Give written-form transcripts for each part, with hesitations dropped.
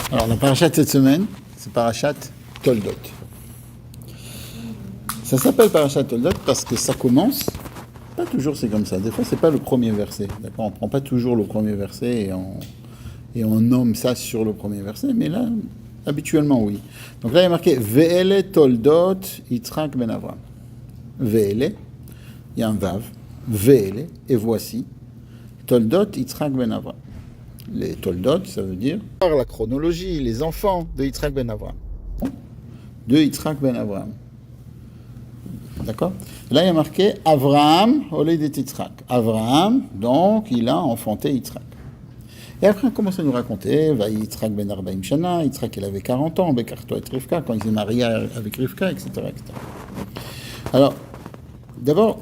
Alors, la parachat de cette semaine, c'est parachat Toldot. Ça s'appelle parachat Toldot parce que ça commence, pas toujours c'est comme ça, des fois c'est pas le premier verset, d'accord, on prend pas toujours le premier verset et on nomme ça sur le premier verset, mais là, habituellement oui. Donc là il y a marqué Ve'ele Toldot Yitzhak ben Avram. Ve'ele, il y a un vav, Ve'ele, et voici, Toldot Yitzhak ben Avram. Les Toldot, ça veut dire, par la chronologie, les enfants de Yitzhak ben Avram. De Yitzhak ben Avram. D'accord? Là, il y a marqué Avraham, olé de Yitzhak. Avraham, donc, il a enfanté Yitzhak. Et après, on commence à nous raconter, va Yitzhak ben Arbaim Shana, Yitzhak, il avait 40 ans, Bekarto et Rivka, quand il s'est marié avec Rivka, etc., etc. Alors, d'abord,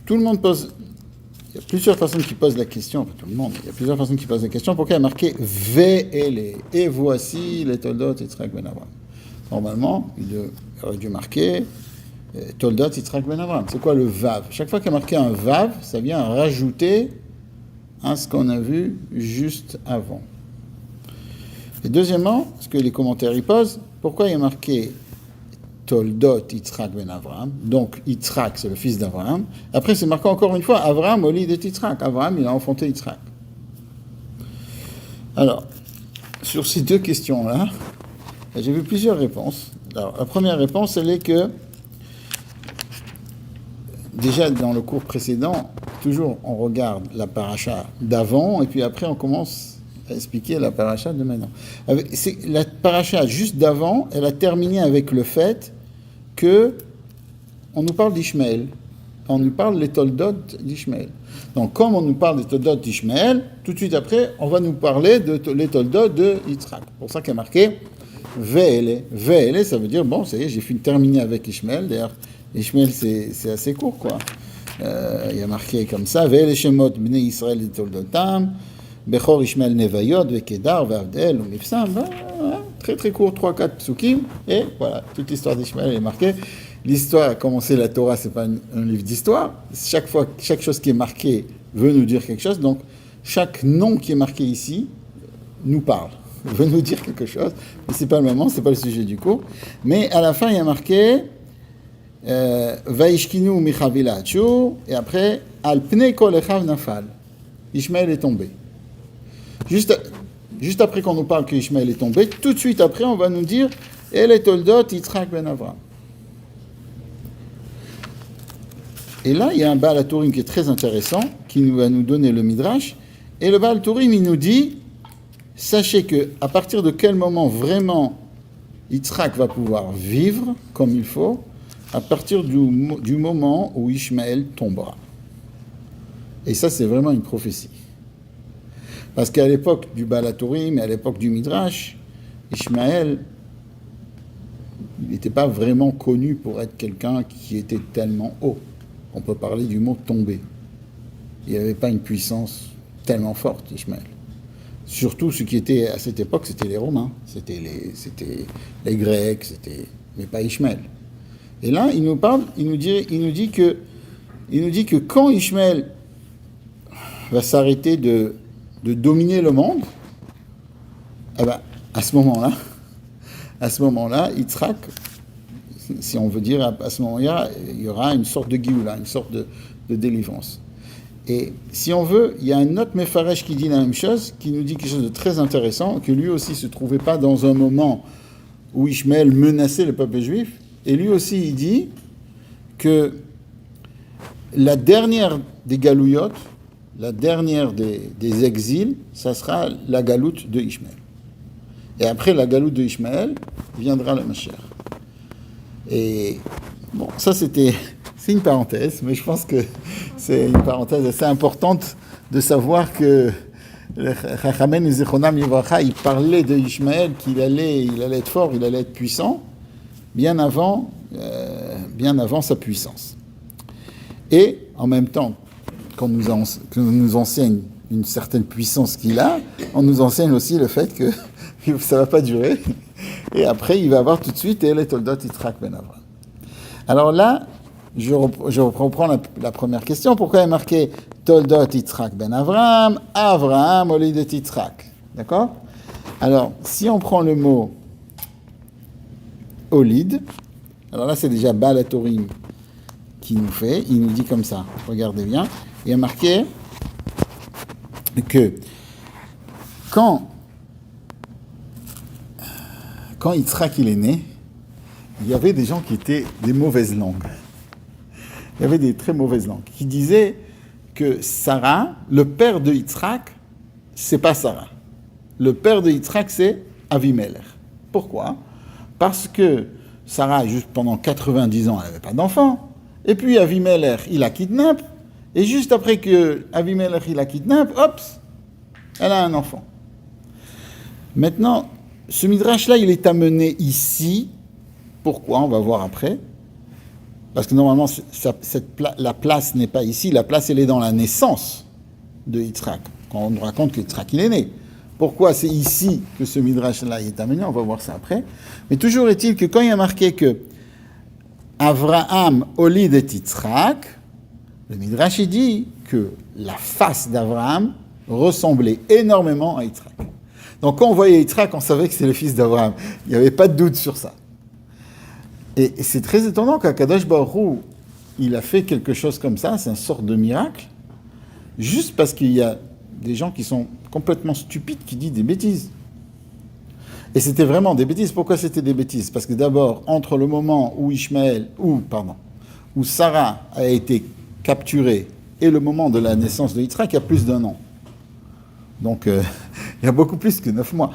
tout le monde pose. Il y a plusieurs personnes qui posent la question, pas tout le monde, il y a plusieurs personnes qui posent la question, pourquoi il y a marqué Ve'ele, et voici les Toldot Yitzhak ben Avram. Normalement, il aurait dû marquer Toldot Yitzhak ben Avram. C'est quoi le Vav? Chaque fois qu'il y a marqué un Vav, ça vient rajouter à ce qu'on a vu juste avant. Et deuxièmement, ce que les commentaires y posent, pourquoi il y a marqué Toldot Yitzhak ben Avram, donc Yitzhak c'est le fils d'Avraham. Après c'est marqué encore une fois Avraham au lit de Yitzhak. Avraham il a enfanté Yitzhak. Alors, sur ces deux questions-là, j'ai vu plusieurs réponses. Alors, la première réponse, elle est que déjà dans le cours précédent, toujours on regarde la paracha d'avant et puis après on commence à expliquer la paracha de maintenant. La paracha juste d'avant, elle a terminé avec le fait que on nous parle d'Ishmaël. On nous parle des Toldot d'Ishmaël. Donc, comme on nous parle des Toldot d'Ishmaël, tout de suite après, on va nous parler de les Toldot de Yitzhak. C'est pour ça qu'il y a marqué Ve'ele. Ve'ele, ça veut dire, bon, ça y est, j'ai fini terminé avec Ishmaël. D'ailleurs, Ishmaël, c'est assez court, quoi. Il y a marqué comme ça Ve'ele Shemot Bnei Yisrael de Toldotam, Bechor Ishmael Nevayot, Vekedar, Ve'avdel, ou Mifsam. Très très court, 3-4 psukim, et voilà, toute l'histoire d'Ishmaël est marquée. L'histoire a commencé, la Torah, c'est pas un livre d'histoire. Chaque chose qui est marquée veut nous dire quelque chose. Donc, chaque nom qui est marqué ici nous parle, veut nous dire quelque chose. Mais c'est pas le moment, c'est pas le sujet du cours. Mais à la fin, il y a marqué Vaishkinu Michavila Hachu, et après Al Pnei Kol Echav Nafal. Ishmaël est tombé. Juste après qu'on nous parle qu'Ishmaël est tombé, tout de suite après, on va nous dire El et Toldot Yitzhak ben Avram. Et là, il y a un Baal HaTurim qui est très intéressant, qui va nous donner le Midrash. Et le Baal HaTurim, il nous dit, sachez qu'à partir de quel moment vraiment Yitzhak va pouvoir vivre comme il faut, à partir du moment où Ishmaël tombera. Et ça, c'est vraiment une prophétie. Parce qu'à l'époque du Baal HaTurim et à l'époque du Midrash, Ishmaël n'était pas vraiment connu pour être quelqu'un qui était tellement haut. On peut parler du mot tomber. Il n'y avait pas une puissance tellement forte, Ishmaël. Surtout ce qui était à cette époque, c'était les Romains, c'était les Grecs, mais pas Ishmaël. Et là, il nous dit que quand Ishmaël va s'arrêter de dominer le monde, eh ben, à ce moment-là, Yitzhak, si on veut dire, à ce moment-là, il y aura une sorte de Géoula, une sorte de délivrance. Et si on veut, il y a un autre Mefaresh qui dit la même chose, qui nous dit quelque chose de très intéressant, que lui aussi ne se trouvait pas dans un moment où Ishmaël menaçait le peuple juif, et lui aussi il dit que la dernière des Galouyot, la dernière des exils, ça sera la galoute de Ishmaël. Et après la galoute de Ishmaël, viendra le Mashiach. Et bon, ça c'est une parenthèse, mais je pense que c'est une parenthèse assez importante de savoir que Chachamim Zichronam Livracha, il parlait de Ishmaël qu'il allait être fort, il allait être puissant, bien avant sa puissance. Et en même temps, qu'on nous enseigne une certaine puissance qu'il a, on nous enseigne aussi le fait que ça ne va pas durer. Et après, il va avoir tout de suite El et Toldot Yitzhak ben Avram. Alors là, je reprends la première question. Pourquoi il est marqué Toldot Yitzhak ben Avram, Avraham au lit de Yitzhak? D'accord? Alors, si on prend le mot Olid, alors là, c'est déjà Balatorim qui nous fait. Il nous dit comme ça. Regardez bien. Il y a marqué que quand Yitzhak il est né, il y avait des gens qui étaient des mauvaises langues. Il y avait des très mauvaises langues qui disaient que Sarah, le père de Yitzhak, c'est pas Sarah. Le père de Yitzhak, c'est Avimelech. Pourquoi ? Parce que Sarah, juste pendant 90 ans, elle n'avait pas d'enfant. Et puis Avimelech, il la kidnappe. Et juste après que Avimelech, il la kidnappe, hop, elle a un enfant. Maintenant, ce midrash-là, il est amené ici. Pourquoi ? On va voir après. Parce que normalement, la place n'est pas ici. La place, elle est dans la naissance de Yitzhak. Quand on nous raconte que Yitzhak, il est né. Pourquoi c'est ici que ce midrash-là est amené ? On va voir ça après. Mais toujours est-il que quand il y a marqué que Avraham olid et Yitzhak, le midrash il dit que la face d'Avraham ressemblait énormément à Yitzhak. Donc quand on voyait Yitzhak, on savait que c'est le fils d'Avraham. Il n'y avait pas de doute sur ça. Et c'est très étonnant qu'Akadosh Baruch Hu, il a fait quelque chose comme ça, c'est une sorte de miracle, juste parce qu'il y a des gens qui sont complètement stupides qui disent des bêtises. Et c'était vraiment des bêtises. Pourquoi c'était des bêtises ? Parce que d'abord, entre le moment où où Sarah a été capturée et le moment de la naissance de Yitzhak, il y a plus d'1 an. Donc, il y a beaucoup plus que 9 mois.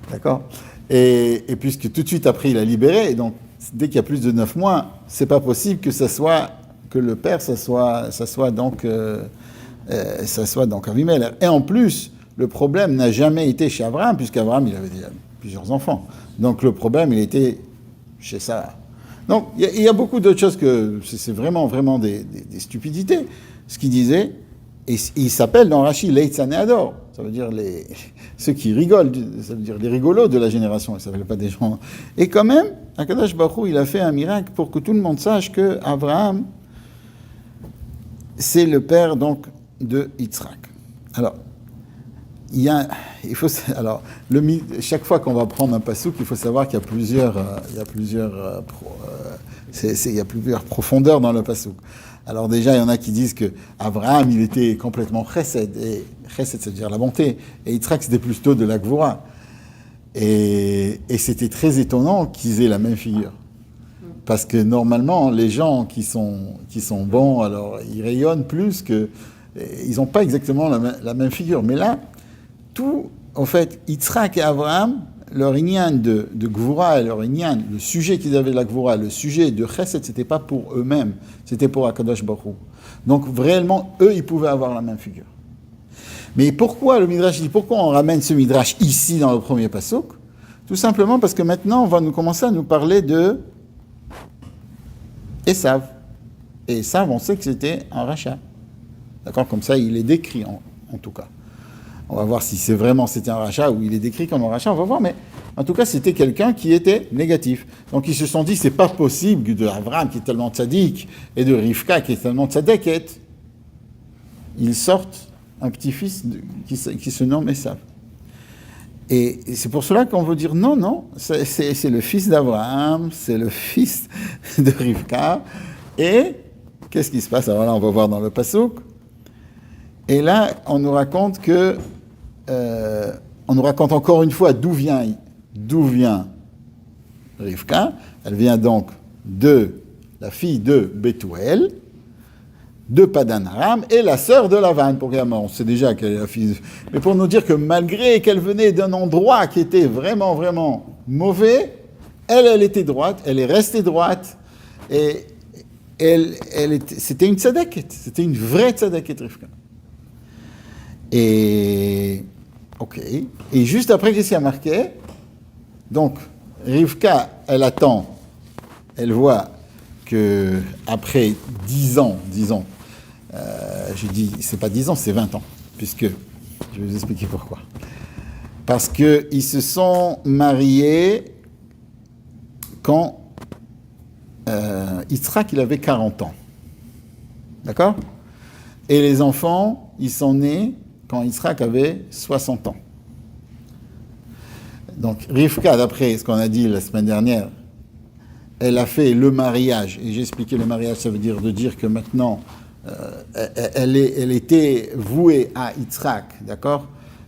D'accord ? Et puisque tout de suite après, il a libéré, et donc, dès qu'il y a plus de 9 mois, c'est pas possible que le père, ça soit donc Avimelech. Et en plus, le problème n'a jamais été chez Abraham, puisqu'Abraham, il avait déjà plusieurs enfants. Donc le problème, il était chez Sarah. Donc il y a beaucoup d'autres choses que c'est vraiment, vraiment des stupidités. Ce qu'il disait, et il s'appelle dans Rashi Leitzanéador. Ça veut dire ceux qui rigolent, ça veut dire les rigolos de la génération. Il ne s'appelle pas des gens. Et quand même, Akadosh Baruch Hu, il a fait un miracle pour que tout le monde sache que Abraham, c'est le père donc de Yitzhak. Alors, chaque fois qu'on va prendre un pasouk, il faut savoir qu'il y a plusieurs profondeurs dans le pasouk. Alors déjà, il y en a qui disent que Abraham, il était complètement chesed, et chesed, c'est-à-dire la bonté, et Yitzhak, c'était plutôt de la gvoura. Et c'était très étonnant qu'ils aient la même figure. Parce que normalement, les gens qui sont bons, alors ils rayonnent plus que... Ils n'ont pas exactement la même figure. Mais là, en fait, Yitzhak et Abraham, leur inyan de Gvura et leur inyan, le sujet qu'ils avaient de la Gvura, le sujet de Chesed, c'était pas pour eux-mêmes, c'était pour Akadosh Baruch Hu. Donc, réellement, eux, ils pouvaient avoir la même figure. Mais pourquoi le Midrash dit, pourquoi on ramène ce Midrash ici dans le premier pasuk ? Tout simplement parce que maintenant, on va commencer à nous parler de Esav. Et Esav, on sait que c'était un rachat. D'accord ? Comme ça, il est décrit en tout cas. On va voir si c'était un rachat ou il est décrit comme un rachat, on va voir, mais en tout cas, c'était quelqu'un qui était négatif. Donc, ils se sont dit, c'est pas possible que de Abraham, qui est tellement tzaddik, et de Rivka, qui est tellement tzadeket, ils sortent un petit-fils qui se nomme Esav. Et c'est pour cela qu'on veut dire, non, c'est le fils d'Abraham, c'est le fils de Rivka, et qu'est-ce qui se passe ? Alors là, on va voir dans le pasuk. Et là, on nous raconte encore une fois d'où vient Rivka. Elle vient donc de la fille de Bethuel, de Padan Aram, et la sœur de Lavan. On sait déjà qu'elle est la fille. Mais pour nous dire que malgré qu'elle venait d'un endroit qui était vraiment, vraiment mauvais, elle était droite, elle est restée droite, et c'était une tzadeket, c'était une vraie tzadeket Rivka. Et juste après, qu'est-ce qu'il y a marqué ? Donc, Rivka, elle attend, elle voit que après 10 ans, je dis, c'est pas 10 ans, c'est 20 ans, puisque, je vais vous expliquer pourquoi. Parce qu'ils se sont mariés quand Yitzhak, il avait 40 ans. D'accord ? Et les enfants, ils sont nés quand Yitzhak avait 60 ans. Donc, Rivka, d'après ce qu'on a dit la semaine dernière, elle a fait le mariage. Et j'ai expliqué le mariage, ça veut dire que maintenant, elle était vouée à Yitzhak, d'accord,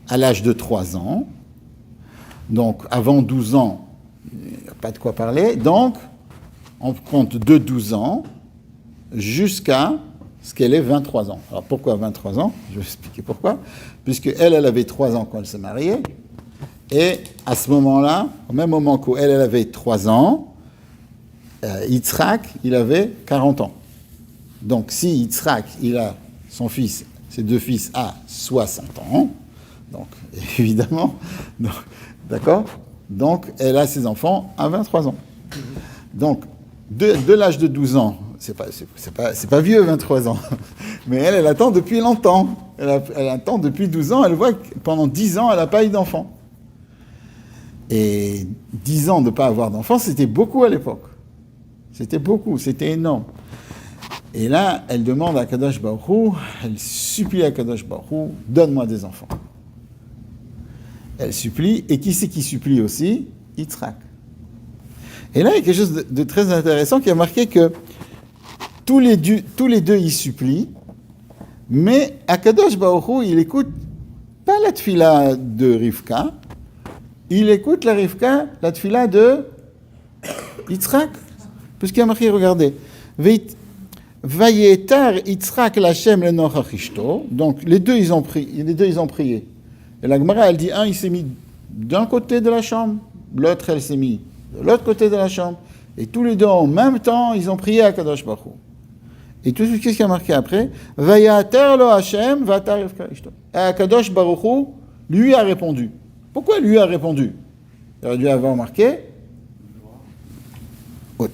à l'âge de 3 ans. Donc, avant 12 ans, il n'y a pas de quoi parler. Donc, on compte de 12 ans jusqu'à ce qu'elle ait 23 ans. Alors, pourquoi 23 ans? Je vais expliquer pourquoi. Puisque elle avait 3 ans quand elle s'est mariée. Et à ce moment-là, au même moment qu'elle avait 3 ans, Yitzhak, il avait 40 ans. Donc, si Yitzhak, il a son fils, ses 2 fils, à 60 ans, donc, évidemment, donc, d'accord? Donc, elle a ses enfants à 23 ans. Donc, de l'âge de 12 ans, c'est pas vieux, 23 ans, mais elle attend depuis longtemps. Elle attend depuis 12 ans, elle voit que pendant 10 ans, elle n'a pas eu d'enfant. Et 10 ans de ne pas avoir d'enfant, c'était beaucoup à l'époque. C'était beaucoup, c'était énorme. Et là, elle demande à Kadosh Baruch Hu, elle supplie à Kadosh Baruch Hu, donne-moi des enfants. Elle supplie, et qui c'est qui supplie aussi? Yitzhak. Et là, il y a quelque chose de très intéressant qui a marqué que tous les deux y supplient, mais Akadosh Baruch Hu, il écoute pas la tfila de Rivka, il écoute la tfila de Yitzhak. Puisqu'il y a marqué, regardez, Vayetar Yitzhak Lachem le Nochachishto. Donc les deux ils ont prié. Et la Gemara elle dit il s'est mis d'un côté de la chambre, l'autre elle s'est mis de l'autre côté de la chambre, et tous les deux en même temps ils ont prié à Kadosh Baruch Hu. Et tout ce qu'est-ce qu'il y a marqué après? Vayater lo Hashem vatar Rivka ishto. Et Kadosh Baruch Hu lui a répondu. Pourquoi lui a répondu? Il aurait dû avoir marqué.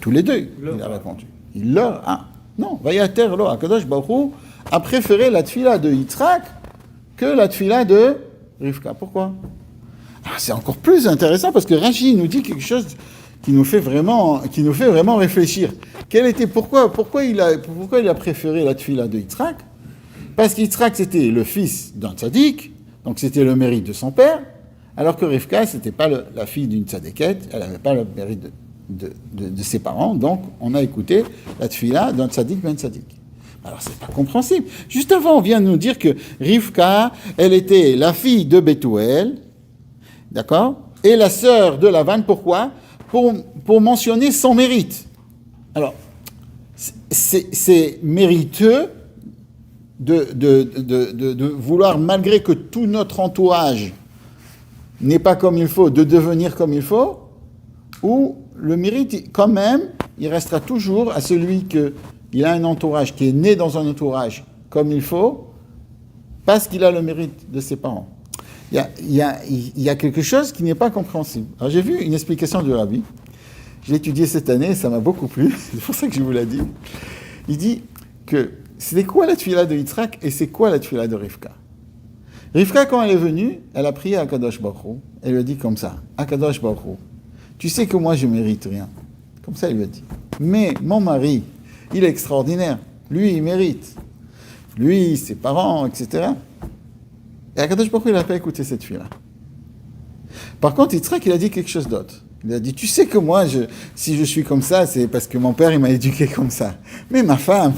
Tous les deux, il a répondu. Non, Vayater lo, Akadosh Baruch Hu a préféré la tfila de Yitzhak que la tfila de Rivka. Pourquoi? C'est encore plus intéressant parce que Rashi nous dit quelque chose qui nous fait vraiment réfléchir. Pourquoi il a préféré la tfila de Yitzhak? Parce qu'Yitzhak c'était le fils d'un tzaddik, donc c'était le mérite de son père, alors que Rivka c'était pas la fille d'une tzaddiket, elle n'avait pas le mérite de ses parents, donc on a écouté la tfila d'un tzaddik ben tzaddik. Alors c'est pas compréhensible. Juste avant, on vient de nous dire que Rivka, elle était la fille de Bethuel, d'accord, et la sœur de Lavan. Pourquoi? Pour mentionner son mérite. Alors, c'est mériteux de vouloir, malgré que tout notre entourage n'est pas comme il faut, de devenir comme il faut, ou le mérite, quand même, il restera toujours à celui qu'il a un entourage, qui est né dans un entourage comme il faut, parce qu'il a le mérite de ses parents. Il y a quelque chose qui n'est pas compréhensible. Alors j'ai vu une explication du Rabbi, je l'ai étudié cette année, ça m'a beaucoup plu, c'est pour ça que je vous l'ai dit. Il dit que c'était quoi la tfila de Yitzhak et c'est quoi la tfila de Rivka? Rivka, quand elle est venue, elle a prié à Kadosh Baruch Hu, elle lui a dit comme ça, à Kadosh Baruch Hu, tu sais que moi, je ne mérite rien. Comme ça, il lui a dit. Mais mon mari, il est extraordinaire. Lui, il mérite. Lui, ses parents, etc. Et Akadosh Baruch Hu, il n'a pas écouté cette fille-là. Par contre, Yitzhak, il a dit quelque chose d'autre. Il a dit, tu sais que moi, si je suis comme ça, c'est parce que mon père, il m'a éduqué comme ça. Mais ma femme,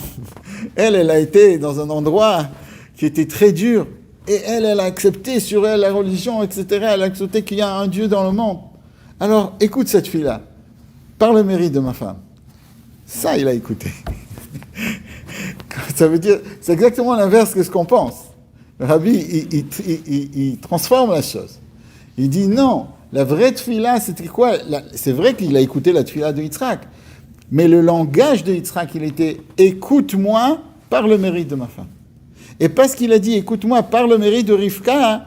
elle a été dans un endroit qui était très dur. Et elle a accepté sur elle la religion, etc. Elle a accepté qu'il y a un Dieu dans le monde. Alors, écoute cette fille-là, par le mérite de ma femme. Ça, il a écouté. Ça veut dire, c'est exactement l'inverse que ce qu'on pense. Le Rabbi, il transforme la chose. Il dit non, la vraie tfila, c'était quoi? C'est vrai qu'il a écouté la tfila de Yitzhak, mais le langage de Yitzhak, il était écoute-moi par le mérite de ma femme. Et parce qu'il a dit écoute-moi par le mérite de Rivka,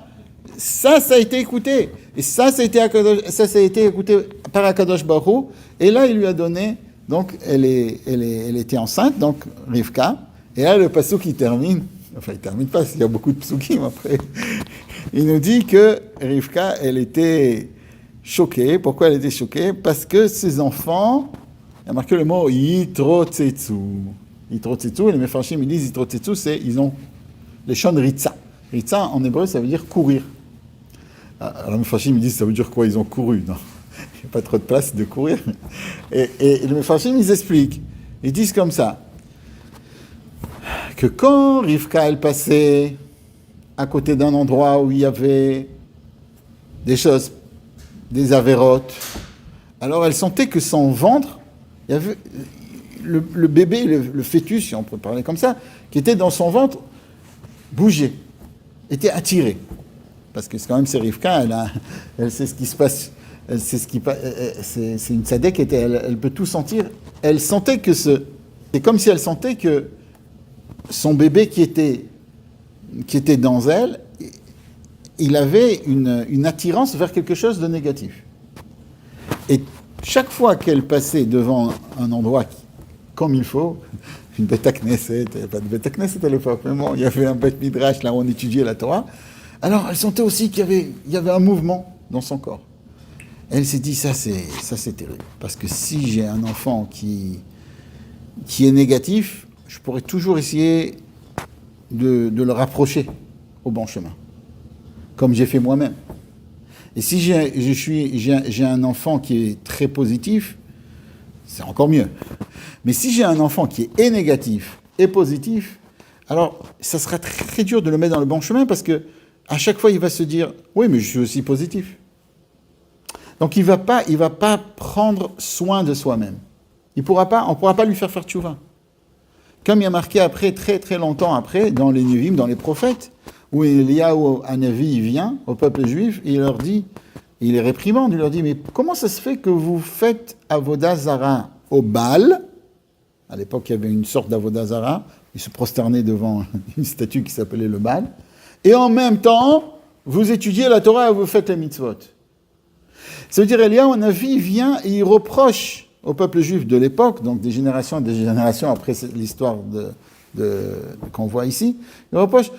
ça a été écouté. Et ça a été écouté par Akadosh Baruch Hu. Et là, il lui a donné, donc elle était enceinte, donc Rivka. Et là, le pasuk il termine pas, il y a beaucoup de psukim après. Il nous dit que Rivka, elle était choquée. Pourquoi elle était choquée? Parce que ses enfants, il y a marqué le mot yitrotzetsu. Yitrotzetsu, les Mefarshim, ils disent yitrotzetsu, ils ont les chants de Ritza. Ritza, en hébreu, ça veut dire courir. Alors mes Mefarshim me disent, ça veut dire quoi? Ils ont couru? Non, il n'y a pas trop de place de courir. Et les Mefarshim, ils expliquent. Ils disent comme ça, que quand Rivka, elle passait à côté d'un endroit où il y avait des choses, des avérotes, alors elle sentait que son ventre, il y avait le bébé, le fœtus, si on peut parler comme ça, qui était dans son ventre, bougeait, était attiré. Parce que c'est quand même c'est Rivka, elle sait ce qui se passe, elle sait ce qui c'est une tzadek, elle peut tout sentir. Elle sentait que c'est comme si elle sentait que son bébé qui était dans elle, il avait une attirance vers quelque chose de négatif. Et chaque fois qu'elle passait devant un endroit comme il faut, une Beth Knesset, il n'y avait pas de Beth Knesset à l'époque, mais bon, il y avait un Beth Midrash là où on étudiait la Torah, alors elle sentait aussi qu'il y avait un mouvement dans son corps. Elle s'est dit, ça c'est terrible, parce que si j'ai un enfant qui est négatif, je pourrais toujours essayer de le rapprocher au bon chemin, comme j'ai fait moi-même. Et si j'ai un enfant qui est très positif, c'est encore mieux. Mais si j'ai un enfant qui est négatif et positif, alors ça sera très, très dur de le mettre dans le bon chemin parce que à chaque fois il va se dire oui mais je suis aussi positif. Donc il va pas prendre soin de soi-même. On pourra pas lui faire tchouva. Comme il y a marqué après, très très longtemps après, dans les Nevi'im, dans les prophètes, où Eliyahu Hanavi vient au peuple juif et il leur dit, il les réprimande, il leur dit, mais comment ça se fait que vous faites Avodah Zara au Baal? À l'époque, il y avait une sorte d'Avodah Zara, ils se prosternaient devant une statue qui s'appelait le Baal, et en même temps, vous étudiez la Torah et vous faites les mitzvot. Ça veut dire, Eliyahu Hanavi vient et il reproche au peuple juif de l'époque, donc des générations après l'histoire qu'on voit ici, il reproche,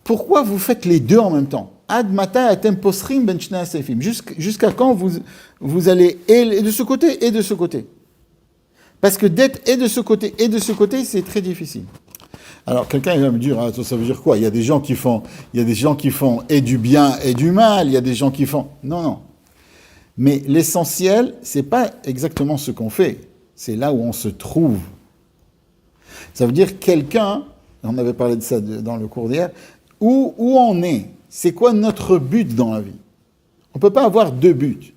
pourquoi vous faites les deux en même temps? Ad mata atem posrim ben shnei asefim. Jusqu'à quand vous allez et de ce côté et de ce côté? Parce que d'être et de ce côté, c'est très difficile. Alors quelqu'un il va me dire, ah, ça veut dire quoi? Il y a des gens qui font et du bien et du mal, il y a des gens qui font... Non. Mais l'essentiel, c'est pas exactement ce qu'on fait, c'est là où on se trouve. Ça veut dire quelqu'un, on avait parlé de ça dans le cours d'hier, où on est, c'est quoi notre but dans la vie? On ne peut pas avoir deux buts.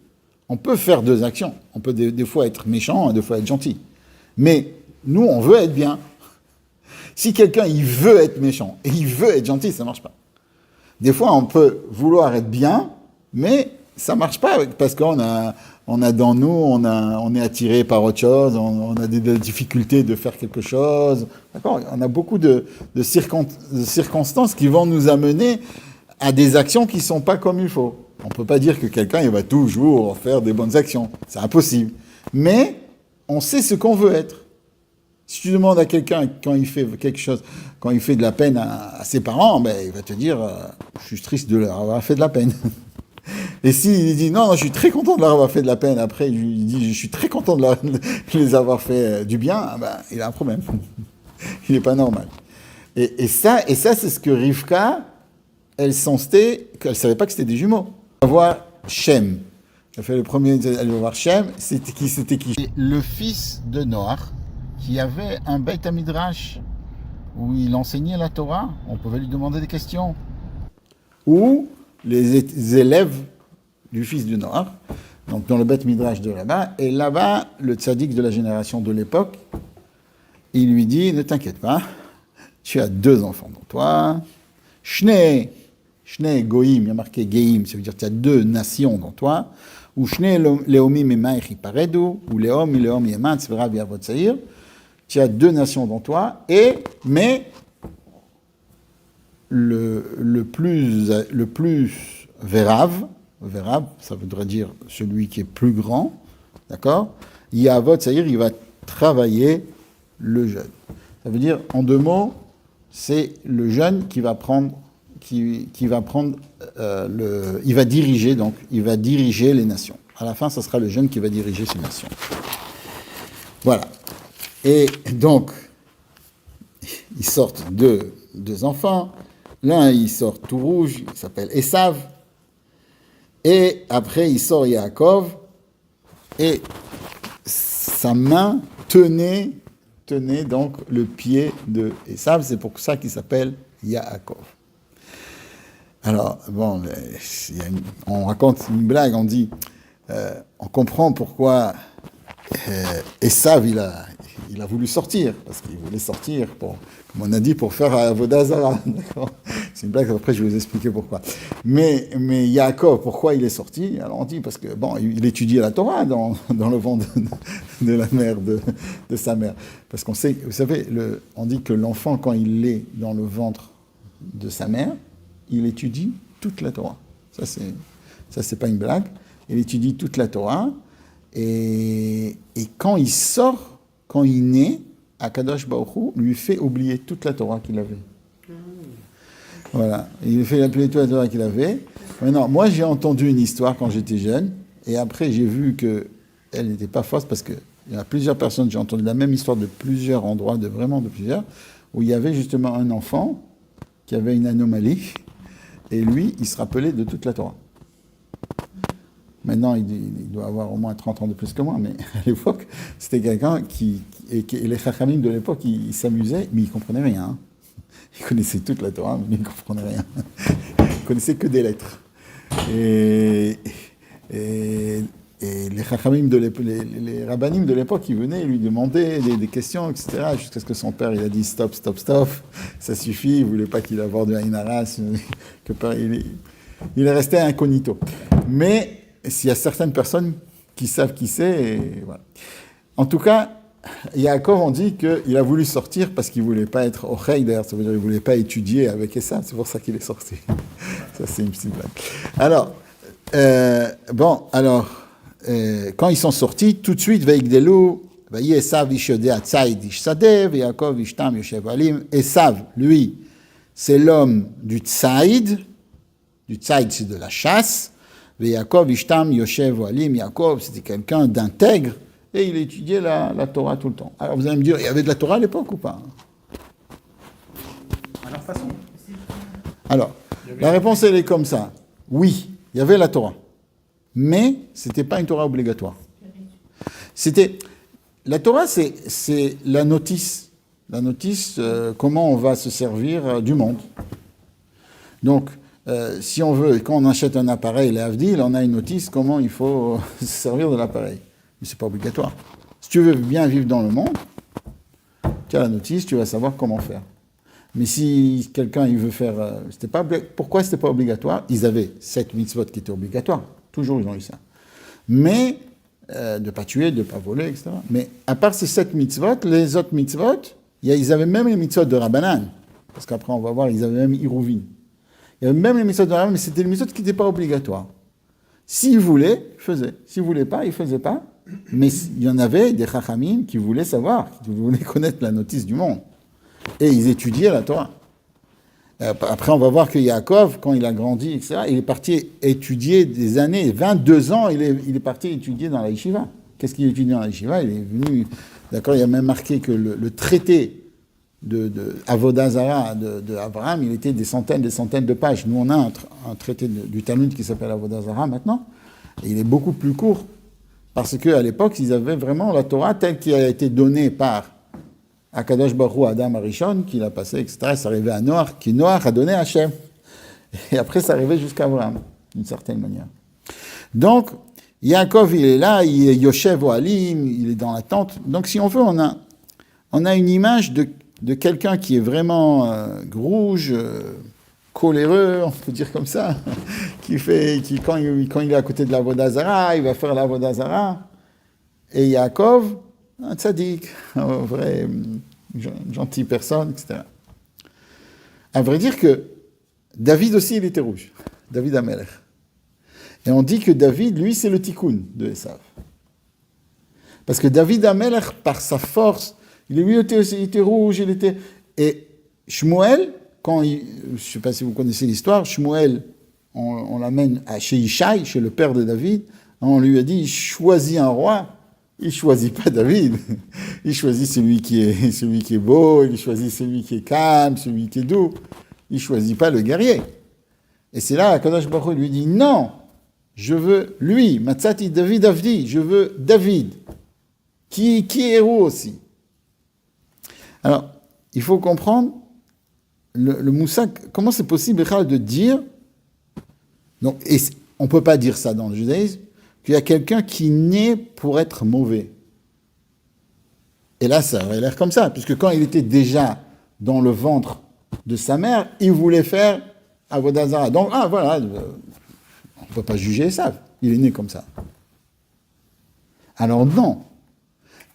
On peut faire deux actions. On peut des fois être méchant et des fois être gentil. Mais nous, on veut être bien. Si quelqu'un, il veut être méchant et il veut être gentil, ça ne marche pas. Des fois, on peut vouloir être bien, mais ça ne marche pas parce qu'on a dans nous, on est attiré par autre chose, on a des difficultés de faire quelque chose. D'accord? On a beaucoup de circonstances qui vont nous amener à des actions qui ne sont pas comme il faut. On ne peut pas dire que quelqu'un il va toujours faire des bonnes actions. C'est impossible. Mais on sait ce qu'on veut être. Si tu demandes à quelqu'un quand il fait quelque chose, quand il fait de la peine à ses parents, ben, il va te dire je suis triste de leur avoir fait de la peine. Et s'il dit non, je suis très content de leur avoir fait de la peine, après il dit je suis très content de les avoir fait du bien, ben, il a un problème. Il n'est pas normal. Et ça c'est ce que Rivka, elle savait pas que c'était des jumeaux. Elle va voir Shem. Elle fait le premier, elle va voir Shem. C'était qui? Le fils de Noach, qui avait un Beit Midrash où il enseignait la Torah. On pouvait lui demander des questions. Ou les élèves du fils de Noach, donc dans le Beit Midrash de là-bas. Et là-bas, le tzaddik de la génération de l'époque, il lui dit, ne t'inquiète pas, tu as deux enfants dans toi. Shnei goïm, il y a marqué geim, ça veut dire que tu as deux nations dans toi. Ou shnei leomim emaich iparedu, ou leom yeman tzvera v'yavot tzair. Tu as deux nations dans toi, mais le plus vérav, ça voudrait dire celui qui est plus grand, d'accord? Yavot tzair, il va travailler le jeune. Ça veut dire, en deux mots, c'est le jeune qui va prendre, il va diriger les nations. À la fin, ce sera le jeune qui va diriger ces nations. Voilà. Et donc, ils sortent deux enfants. L'un, il sort tout rouge, il s'appelle Esav. Et après, il sort Yaakov, et sa main tenait donc le pied de Esav. C'est pour ça qu'il s'appelle Yaakov. Alors, bon, on raconte une blague, on dit, on comprend pourquoi Esav, il a voulu sortir, parce qu'il voulait sortir, comme on a dit, pour faire Avodah Zarah. C'est une blague, après je vais vous expliquer pourquoi. Mais Yaakov, pourquoi il est sorti? Alors on dit, parce que, bon, il étudiait la Torah dans le ventre de la mère, de sa mère. Parce qu'on sait, vous savez, on dit que l'enfant, quand il est dans le ventre de sa mère, il étudie toute la Torah. Ça, c'est pas une blague. Il étudie toute la Torah. Et quand il sort, quand il naît, Akadosh Baruch Hu lui fait oublier toute la Torah qu'il avait. Voilà. Il lui fait oublier toute la Torah qu'il avait. Maintenant, moi, j'ai entendu une histoire quand j'étais jeune. Et après, j'ai vu qu'elle n'était pas fausse parce qu'il y a plusieurs personnes, j'ai entendu la même histoire de plusieurs endroits, vraiment de plusieurs, où il y avait justement un enfant qui avait une anomalie. Et lui, il se rappelait de toute la Torah. Maintenant, il doit avoir au moins 30 ans de plus que moi, mais à l'époque, c'était quelqu'un et les chachamim de l'époque, ils s'amusaient, mais ils ne comprenaient rien. Hein. Ils connaissaient toute la Torah, mais ils ne comprenaient rien. Ils ne connaissaient que des lettres. Et les chachamim les rabbanim de l'époque, ils venaient lui demander des questions, etc., jusqu'à ce que son père, il a dit stop, ça suffit, il ne voulait pas qu'il aborde de Aïn Haras, il est resté incognito. Mais s'il y a certaines personnes qui savent qui c'est, et voilà. En tout cas, Yaakov, on dit qu'il a voulu sortir parce qu'il ne voulait pas être ochei, d'ailleurs, ça veut dire qu'il ne voulait pas étudier avec Esav, c'est pour ça qu'il est sorti. Ça, c'est une petite blague. Alors, quand ils sont sortis, tout de suite, Veigdelu, Esav ishodea tzaïd ishsadeh, Yaakov ishtam yoshev alim. Esav, lui, c'est l'homme du tzaïd, c'est de la chasse, Yaakov ishtam yoshev alim. Yaakov, c'était quelqu'un d'intègre, et il étudiait la Torah tout le temps. Alors vous allez me dire, il y avait de la Torah à l'époque ou pas? À leur façon. Alors, la réponse, elle est comme ça. Oui, il y avait la Torah. Mais ce n'était pas une Torah obligatoire. La Torah, c'est la notice. La notice, comment on va se servir du monde. Donc, si on veut, quand on achète un appareil, les Avdil, on a une notice comment il faut se servir de l'appareil. Mais ce n'est pas obligatoire. Si tu veux bien vivre dans le monde, tu as la notice, tu vas savoir comment faire. Mais si quelqu'un il veut faire... pourquoi ce n'était pas obligatoire? Ils avaient 7 mitzvot qui étaient obligatoires. Toujours, ils ont eu ça. Mais, de ne pas tuer, de ne pas voler, etc. Mais à part ces 7 mitzvot, les autres mitzvot, ils avaient même les mitzvot de Rabbanan. Parce qu'après, on va voir, ils avaient même Iruvin. Il y avait même les mitzvot de Rabbanan, mais c'était les mitzvot qui n'étaient pas obligatoires. S'ils voulaient, ils faisaient. S'ils ne voulaient pas, ils ne faisaient pas. Mais il y en avait des chachamim qui voulaient savoir, qui voulaient connaître la notice du monde. Et ils étudiaient la Torah. Après, on va voir que Yaakov, quand il a grandi, etc., il est parti étudier des années, 22 ans, il est parti étudier dans la yeshiva. Qu'est-ce qu'il étudie dans la yeshiva? Il est venu, d'accord, il y a même marqué que le traité de Avodah Zarah de Abraham, il était des centaines de pages. Nous, on a un traité du Talmud qui s'appelle Avodah Zarah maintenant, et il est beaucoup plus court, parce qu'à l'époque, ils avaient vraiment la Torah telle qu'elle a été donnée par Akadosh Baruch Hu, Adam Arishon, qui l'a passé, etc. Ça arrivait à Noach, qui Noach a donné à Hachem. Et après, ça arrivait jusqu'à Abraham, d'une certaine manière. Donc, Yaakov, il est là, il est Yoshev Ohalim, il est dans la tente. Donc, si on veut, on a une image de quelqu'un qui est vraiment rouge, coléreux, on peut dire comme ça, quand il est à côté de la Avodah Zarah, il va faire la Avodah Zarah. Et Yaakov, un tzaddik, un vrai gentil personne, etc. À vrai dire que David aussi, il était rouge. David Amelech. Et on dit que David, lui, c'est le tikkun de Esav. Parce que David Amelech, par sa force, lui aussi, il était rouge, Et Shmuel, je ne sais pas si vous connaissez l'histoire, Shmuel, on l'amène chez Ishaï, chez le père de David, on lui a dit, choisis un roi. Il ne choisit pas David, il choisit celui qui est beau, il choisit celui qui est calme, celui qui est doux, il ne choisit pas le guerrier. Et c'est là qu'Akadosh Baruch Hu lui dit, non, Je veux lui, Matzati David Avdi, je veux David, qui est héros aussi. Alors, il faut comprendre, le Moussak, comment c'est possible de dire, donc, et on ne peut pas dire ça dans le judaïsme, qu'il y a quelqu'un qui naît pour être mauvais. Et là, ça aurait l'air comme ça, puisque quand il était déjà dans le ventre de sa mère, il voulait faire Avodah Zarah. Donc, voilà, on ne peut pas juger Esav, il est né comme ça. Alors non.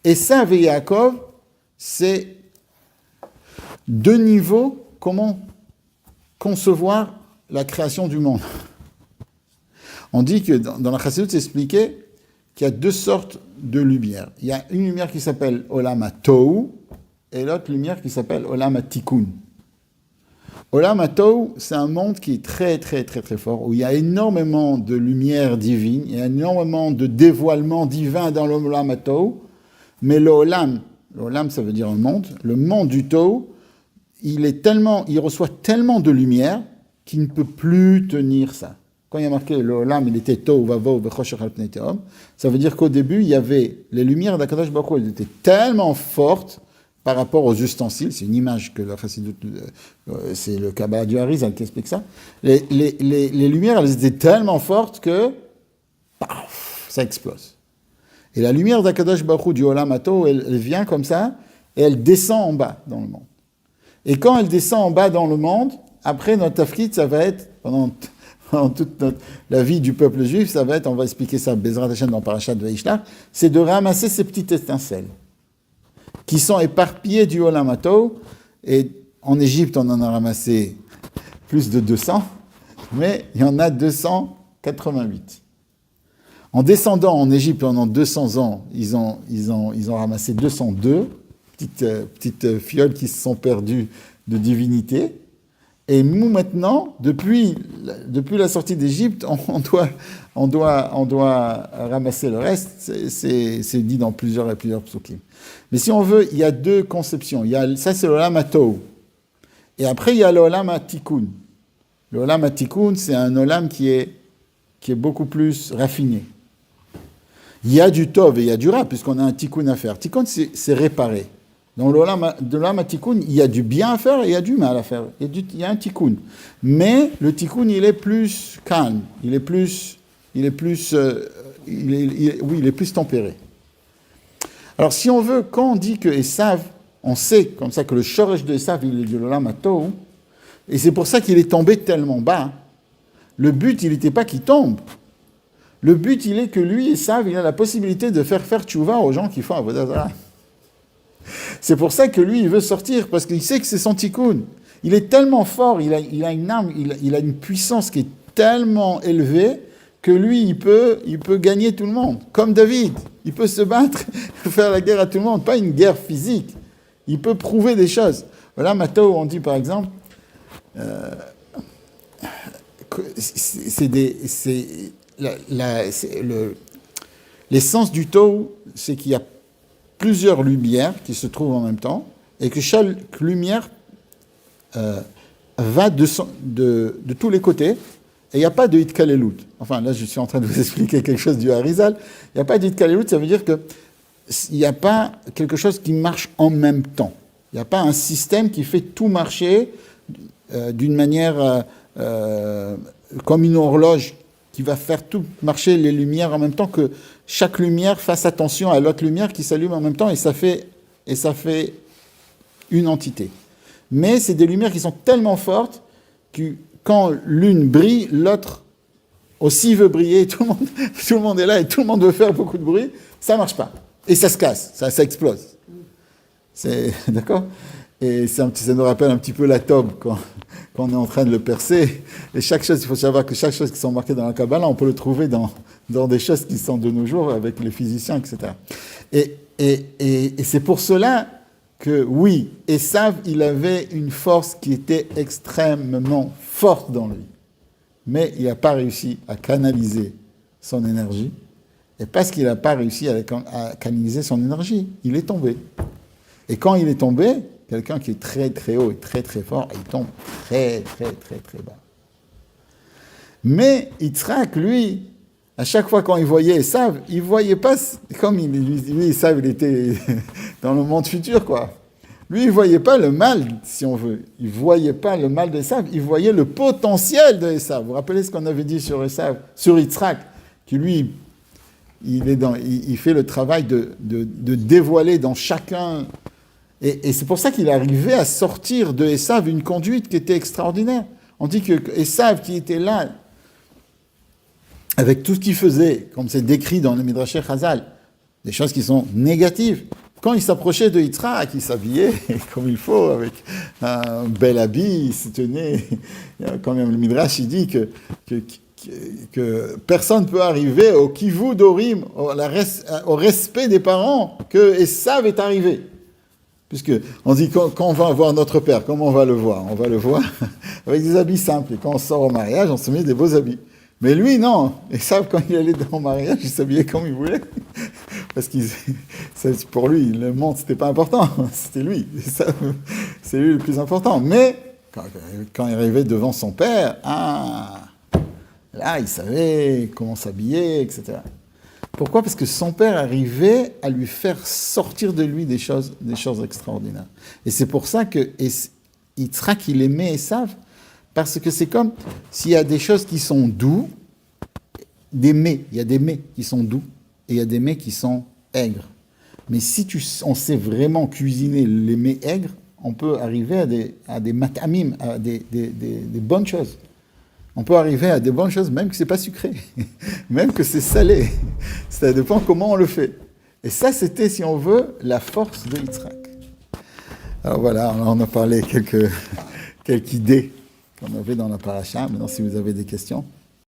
Esav et Yaakov, c'est deux niveaux, comment concevoir la création du monde. On dit que dans la Chassidut, c'est expliqué qu'il y a deux sortes de lumière. Il y a une lumière qui s'appelle Olam HaTohu et l'autre lumière qui s'appelle Olam HaTikkun. Olam HaTohu, c'est un monde qui est très, très, très, très fort, où il y a énormément de lumière divine, il y a énormément de dévoilement divin dans l'Olam HaTohu, mais l'Olam, ça veut dire un monde, le monde du Tohu, il reçoit tellement de lumière qu'il ne peut plus tenir ça. Quand il y a marqué l'Olam, il était Tohu Vavo V'choshech al pnei tehom, ça veut dire qu'au début, il y avait les lumières d'Akadosh Baruch Hu, elles étaient tellement fortes par rapport aux ustensiles, c'est une image que la Chassidut, c'est le Kabbalah du Harizal qui explique ça, les lumières, elles étaient tellement fortes que, paf, ça explose. Et la lumière d'Akadosh Baruch Hu du Olam HaTohu, elle vient comme ça, et elle descend en bas dans le monde. Et quand elle descend en bas dans le monde, après notre tafkid, ça va être, pendant toute la vie du peuple juif, ça va être, on va expliquer ça, Bezrat Hashem dans Parashat Vayishlach, c'est de ramasser ces petites étincelles qui sont éparpillées du Olam HaTohu. Et en Égypte, on en a ramassé plus de 200, mais il y en a 288. En descendant en Égypte pendant 200 ans, ils ont ramassé 202 petites fioles qui se sont perdues de divinité. Et nous, maintenant, depuis la sortie d'Égypte, on doit ramasser le reste. C'est dit dans plusieurs psukim. Mais si on veut, il y a deux conceptions. Ça, c'est l'Olam HaTohu. Et après, il y a l'Olam HaTikkun. L'Olam HaTikkun, c'est un Olam qui est beaucoup plus raffiné. Il y a du Tov et il y a du Ra, puisqu'on a un Tikkun à faire. Tikkun, c'est réparer. Dans l'Olam HaTikkun, il y a du bien à faire et il y a du mal à faire. Il y a un Tikkun. Mais le Tikkun, il est plus calme. Il est plus tempéré. Alors, si on veut, quand on dit que Esav, on sait comme ça que le shoresh de Esav, il est de l'Olam HaTohu, et c'est pour ça qu'il est tombé tellement bas. Le but, il n'était pas qu'il tombe. Le but, il est que lui, Esav, il a la possibilité de faire tchouva aux gens qui font Avodah Zarah. C'est pour ça que lui, il veut sortir, parce qu'il sait que c'est son tikkun. Il est tellement fort, il a une âme, il a une puissance qui est tellement élevée que lui, il peut gagner tout le monde. Comme David, il peut se battre, faire la guerre à tout le monde, pas une guerre physique. Il peut prouver des choses. Voilà, Matteo, on dit par exemple, l'essence du Tohu, c'est qu'il y a plusieurs lumières qui se trouvent en même temps, et que chaque lumière va de tous les côtés, et il n'y a pas de Hitkalelut. Enfin, là, je suis en train de vous expliquer quelque chose du Harizal. Il n'y a pas de Hitkalelut, ça veut dire qu'il n'y a pas quelque chose qui marche en même temps. Il n'y a pas un système qui fait tout marcher d'une manière comme une horloge qui va faire tout marcher les lumières en même temps, que chaque lumière fasse attention à l'autre lumière qui s'allume en même temps, et ça fait une entité. Mais c'est des lumières qui sont tellement fortes que quand l'une brille, l'autre aussi veut briller, tout le monde est là et tout le monde veut faire beaucoup de bruit, ça ne marche pas. Et ça se casse, ça explose. D'accord ? Et ça nous rappelle un petit peu l'atome quand on est en train de le percer. Et chaque chose, il faut savoir que chaque chose qui sont marquées dans la Kabbalah, on peut le trouver dans des choses qui sont de nos jours avec les physiciens, etc. Et c'est pour cela que, oui, Esav, il avait une force qui était extrêmement forte dans lui. Mais il n'a pas réussi à canaliser son énergie. Et parce qu'il n'a pas réussi à canaliser son énergie, il est tombé. Et quand il est tombé, quelqu'un qui est très très haut et très très fort, il tombe très très très très bas. Mais Yitzhak, lui, À chaque fois quand il voyait Esav, il voyait pas, comme lui Esav, il était dans le monde futur, quoi. Lui, il voyait pas le mal, si on veut. Il voyait pas le mal d'Esav, il voyait le potentiel de Esav. Vous vous rappelez ce qu'on avait dit sur Esav, sur Yitzhak, qui lui, il fait le travail de dévoiler dans chacun. Et c'est pour ça qu'il arrivait à sortir de Esav une conduite qui était extraordinaire. On dit que Esav, qui était là, avec tout ce qu'il faisait, comme c'est décrit dans le Midrash Chazal, des choses qui sont négatives. Quand il s'approchait de Yitzhak, il s'habillait comme il faut, avec un bel habit, il se tenait. Quand même, le Midrash, il dit que personne ne peut arriver au kivud orim, au respect des parents, que Esav est arrivé. Puisque on dit quand on va voir notre père, comment on va le voir? On va le voir avec des habits simples. Et quand on sort au mariage, on se met des beaux habits. Mais lui, non. Esav, quand il allait dans le mariage, il s'habillait comme il voulait. Parce que pour lui, le monde, c'était pas important. C'était lui. Esav, c'est lui le plus important. Mais quand il arrivait devant son père, là, il savait comment s'habiller, etc. Pourquoi? Parce que son père arrivait à lui faire sortir de lui des choses extraordinaires. Et c'est pour ça que Yitzhak, il aimait Esav, parce que c'est comme s'il y a des choses qui sont doux, des mets, il y a des mets qui sont doux, et il y a des mets qui sont aigres. Mais si on sait vraiment cuisiner les mets aigres, on peut arriver à des matamim, à des bonnes choses. On peut arriver à des bonnes choses, même que c'est pas sucré, même que c'est salé. Ça dépend comment on le fait. Et ça, c'était, si on veut, la force de Yitzhak. Alors voilà, on a parlé quelques idées qu'on avait dans la paracha. Maintenant, si vous avez des questions.